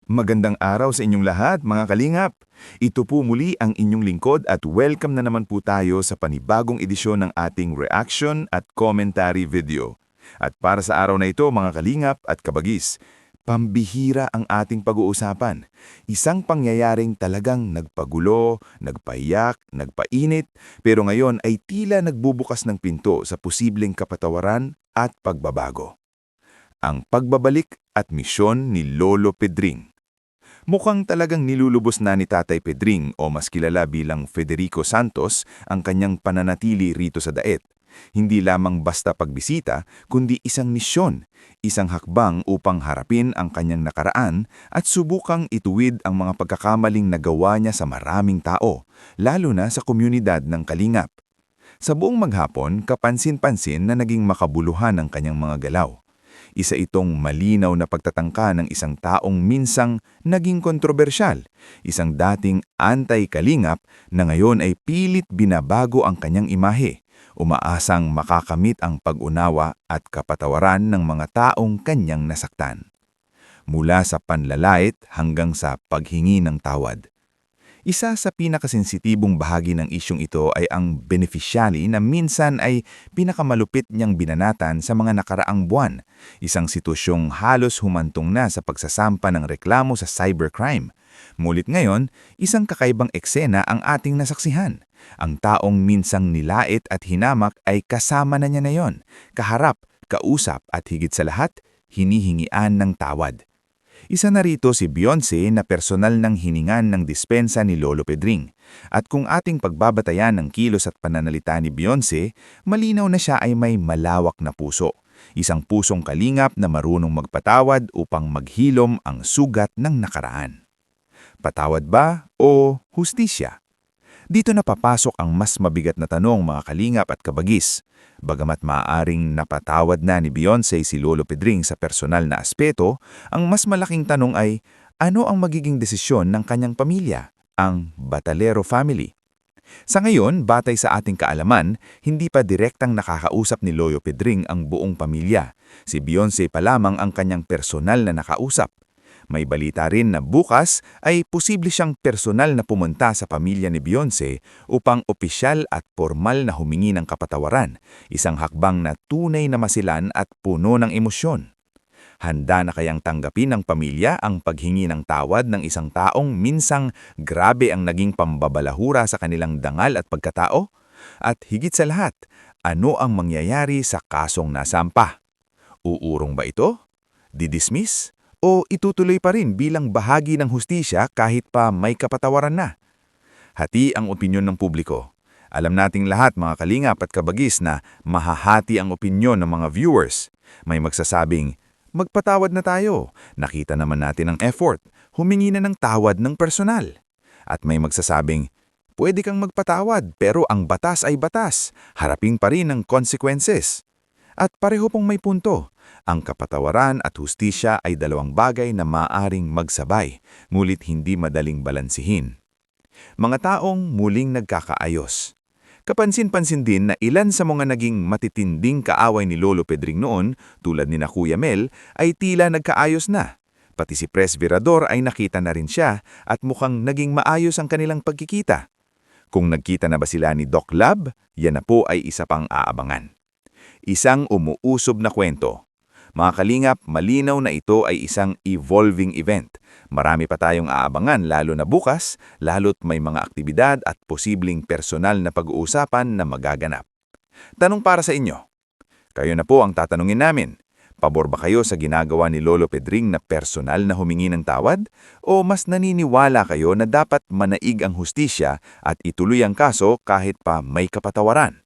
Magandang araw sa inyong lahat, mga kalingap. Ito po muli ang inyong lingkod at welcome na naman po tayo sa panibagong edisyon ng ating reaction at commentary video. At para sa araw na ito, mga kalingap at kabagis, pambihira ang ating pag-uusapan. Isang pangyayaring talagang nagpagulo, nagpaiyak, nagpainit, pero ngayon ay tila nagbubukas ng pinto sa posibleng kapatawaran at pagbabago. Ang pagbabalik at misyon ni Lolo Pedring. Mukhang talagang nilulubos na ni Tatay Pedring o mas kilala bilang Federico Santos ang kanyang pananatili rito sa Daet. Hindi lamang basta pagbisita, kundi isang misyon, isang hakbang upang harapin ang kanyang nakaraan at subukang ituwid ang mga pagkakamaling nagawa niya sa maraming tao, lalo na sa komunidad ng Kalingap. Sa buong maghapon, kapansin-pansin na naging makabuluhan ang kanyang mga galaw. Isa itong malinaw na pagtatangka ng isang taong minsang naging kontrobersyal, isang dating anti-kalingap na ngayon ay pilit binabago ang kanyang imahe, umaasang makakamit ang pag-unawa at kapatawaran ng mga taong kanyang nasaktan. Mula sa panlalait hanggang sa paghingi ng tawad. Isa sa pinakasensitibong bahagi ng isyong ito ay ang beneficiary na minsan ay pinakamalupit niyang binanatan sa mga nakaraang buwan, isang sitwasyong halos humantong na sa pagsasampa ng reklamo sa cybercrime. Mulit ngayon, isang kakaibang eksena ang ating nasaksihan. Ang taong minsang nilait at hinamak ay kasama na niya na yon, kaharap, kausap at higit sa lahat, hinihingian ng tawad. Isa na rito si Beyonce na personal ng hiningan ng dispensa ni Lolo Pedring. At kung ating pagbabatayan ng kilos at pananalita ni Beyonce, malinaw na siya ay may malawak na puso. Isang pusong kalingap na marunong magpatawad upang maghilom ang sugat ng nakaraan. Patawad ba o hustisya? Dito na papasok ang mas mabigat na tanong, mga kalingap at kabagis. Bagamat maaaring napatawad na ni Beyonce si Lolo Pedring sa personal na aspeto, ang mas malaking tanong ay, ano ang magiging desisyon ng kanyang pamilya, ang Batalero family? Sa ngayon, batay sa ating kaalaman, hindi pa direktang nakakausap ni Lolo Pedring ang buong pamilya. Si Beyonce pa lamang ang kanyang personal na nakausap. May balita rin na bukas ay posible siyang personal na pumunta sa pamilya ni Beyonce upang opisyal at formal na humingi ng kapatawaran, isang hakbang na tunay na masilan at puno ng emosyon. Handa na kayang tanggapin ng pamilya ang paghingi ng tawad ng isang taong minsang grabe ang naging pambabalahura sa kanilang dangal at pagkatao? At higit sa lahat, ano ang mangyayari sa kasong nasampa? Uurong ba ito? Didismiss? O itutuloy pa rin bilang bahagi ng hustisya kahit pa may kapatawaran na? Hati ang opinyon ng publiko. Alam nating lahat, mga kalingap at kabagis, na mahahati ang opinyon ng mga viewers. May magsasabing, magpatawad na tayo, nakita naman natin ang effort, humingi na ng tawad ng personal. At may magsasabing, pwede kang magpatawad pero ang batas ay batas, harapin pa rin ang consequences. At pareho pong may punto. Ang kapatawaran at hustisya ay dalawang bagay na maaaring magsabay, ngunit hindi madaling balansihin. Mga taong muling nagkakaayos. Kapansin-pansin din na ilan sa mga naging matitinding kaaway ni Lolo Pedring noon, tulad ni na Kuya Mel, ay tila nagkaayos na. Pati si Pres Virador ay nakita na rin siya at mukhang naging maayos ang kanilang pagkikita. Kung nagkita na ba sila ni Doc Lab, yan na po ay isa pang aabangan. Isang umuusob na kwento. Mga kalingap, malinaw na ito ay isang evolving event. Marami pa tayong aabangan lalo na bukas, lalo't may mga aktibidad at posibleng personal na pag-uusapan na magaganap. Tanong para sa inyo. Kayo na po ang tatanungin namin. Pabor ba kayo sa ginagawa ni Lolo Pedring na personal na humingi ng tawad? O mas naniniwala kayo na dapat manaig ang hustisya at ituloy ang kaso kahit pa may kapatawaran?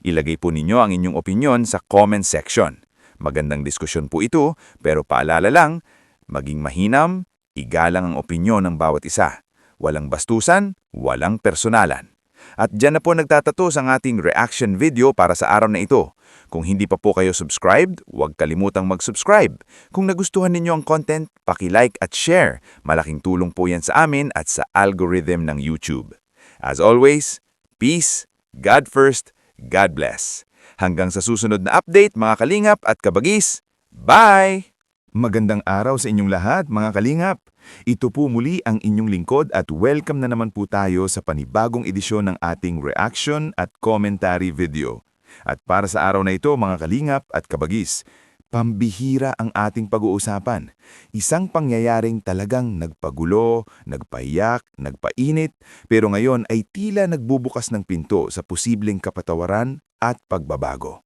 Ilagay po ninyo ang inyong opinyon sa comment section. Magandang diskusyon po ito, pero paalala lang, maging mahinam, igalang ang opinyon ng bawat isa. Walang bastusan, walang personalan. At dyan na po nagtatatos ang ating reaction video para sa araw na ito. Kung hindi pa po kayo subscribed, huwag kalimutang mag-subscribe. Kung nagustuhan ninyo ang content, paki-like at share. Malaking tulong po yan sa amin at sa algorithm ng YouTube. As always, peace, God first, God bless. Hanggang sa susunod na update, mga kalingap at kabagis, bye! Magandang araw sa inyong lahat, mga kalingap. Ito po muli ang inyong lingkod at welcome na naman po tayo sa panibagong edisyon ng ating reaction at commentary video. At para sa araw na ito, mga kalingap at kabagis, pambihira ang ating pag-uusapan. Isang pangyayaring talagang nagpagulo, nagpaiyak, nagpainit, pero ngayon ay tila nagbubukas ng pinto sa posibleng kapatawaran at pagbabago.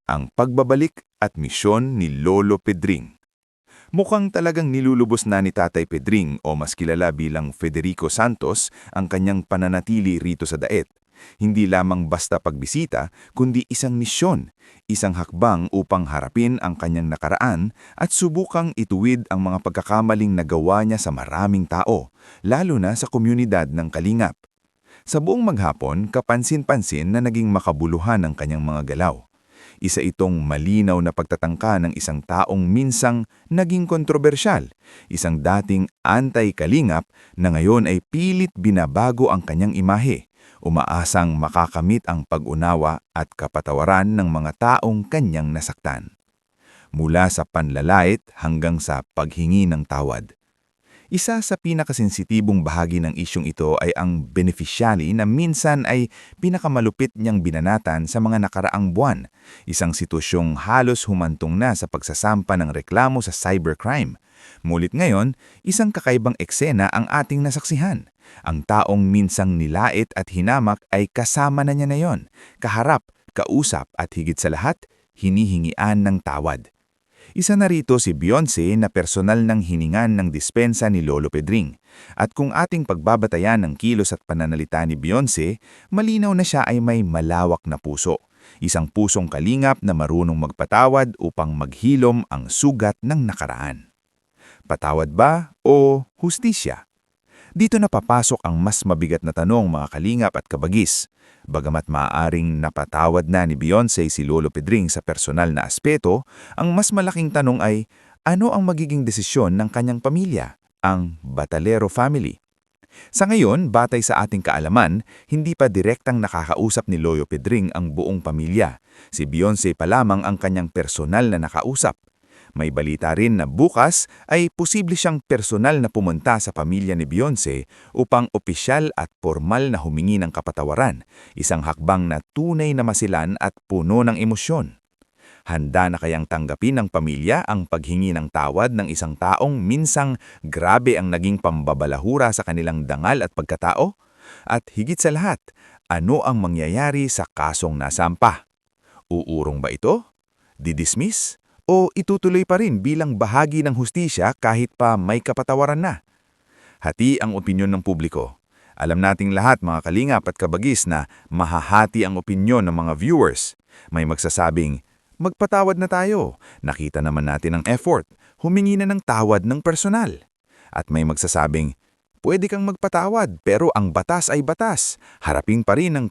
Ang pagbabalik at misyon ni Lolo Pedring. Mukhang talagang nilulubos na ni Tatay Pedring o mas kilala bilang Federico Santos ang kanyang pananatili rito sa Daet. Hindi lamang basta pagbisita, kundi isang misyon, isang hakbang upang harapin ang kanyang nakaraan at subukang ituwid ang mga pagkakamaling nagawa niya sa maraming tao, lalo na sa komunidad ng Kalingap. Sa buong maghapon, kapansin-pansin na naging makabuluhan ang kanyang mga galaw. Isa itong malinaw na pagtatangka ng isang taong minsang naging kontrobersyal, isang dating anti-kalingap na ngayon ay pilit binabago ang kanyang imahe, umaasang makakamit ang pag-unawa at kapatawaran ng mga taong kanyang nasaktan. Mula sa panlalait hanggang sa paghingi ng tawad. Isa sa pinakasensitibong bahagi ng isyong ito ay ang beneficiary na minsan ay pinakamalupit niyang binanatan sa mga nakaraang buwan, isang sitwasyong halos humantong na sa pagsasampa ng reklamo sa cybercrime. Mulit ngayon, isang kakaibang eksena ang ating nasaksihan. Ang taong minsang nilait at hinamak ay kasama na niya ngayon, kaharap, kausap at higit sa lahat, hinihingian ng tawad. Isa na rito si Beyonce na personal ng hiningan ng dispensa ni Lolo Pedring. At kung ating pagbabatayan ng kilos at pananalita ni Beyonce, malinaw na siya ay may malawak na puso. Isang pusong kalingap na marunong magpatawad upang maghilom ang sugat ng nakaraan. Patawad ba o hustisya? Dito na papasok ang mas mabigat na tanong, mga kalingap at kabagis. Bagamat maaaring napatawad na ni Beyonce si Lolo Pedring sa personal na aspeto, ang mas malaking tanong ay, ano ang magiging desisyon ng kanyang pamilya, ang Batalero family? Sa ngayon, batay sa ating kaalaman, hindi pa direktang nakakausap ni Lolo Pedring ang buong pamilya. Si Beyonce pa lamang ang kanyang personal na nakausap. May balita rin na bukas ay posible siyang personal na pumunta sa pamilya ni Beyonce upang opisyal at formal na humingi ng kapatawaran, isang hakbang na tunay na masilan at puno ng emosyon. Handa na kayang tanggapin ng pamilya ang paghingi ng tawad ng isang taong minsang grabe ang naging pambabalahura sa kanilang dangal at pagkatao? At higit sa lahat, ano ang mangyayari sa kasong nasampa? Uurong ba ito? Didismiss? O itutuloy pa rin bilang bahagi ng hustisya kahit pa may kapatawaran na? Hati ang opinyon ng publiko. Alam nating lahat, mga kalingap at kabagis, na mahahati ang opinyon ng mga viewers. May magsasabing, magpatawad na tayo, nakita naman natin ang effort, humingi na ng tawad ng personal. At may magsasabing, pwede kang magpatawad pero ang batas ay batas, harapin pa rin ang